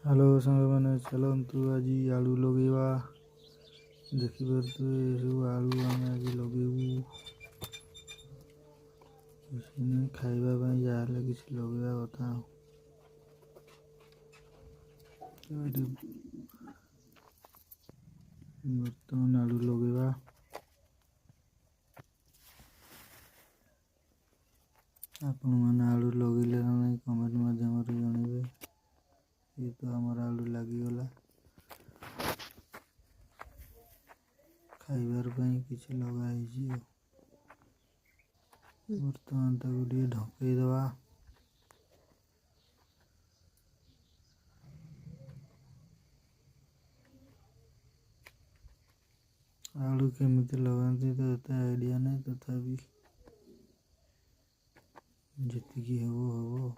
Hello सांग मैंने चलतु आज आलू लगेवा देखिपे सब आलू आम आज लगेबू खाइबा जहाँ किसी लगेवा कथा बर्तमान आलू लगेवा आपण मैंने आलू लगे ना नहीं कमेंट मध्यम जनइबे। ये तो आमर आलू लगिगला खाइबार किसी लगाई बर्तमान ताको ढकई दवा आलू केमिति लगाती तो एत आइडिया नहीं तथापि जी हम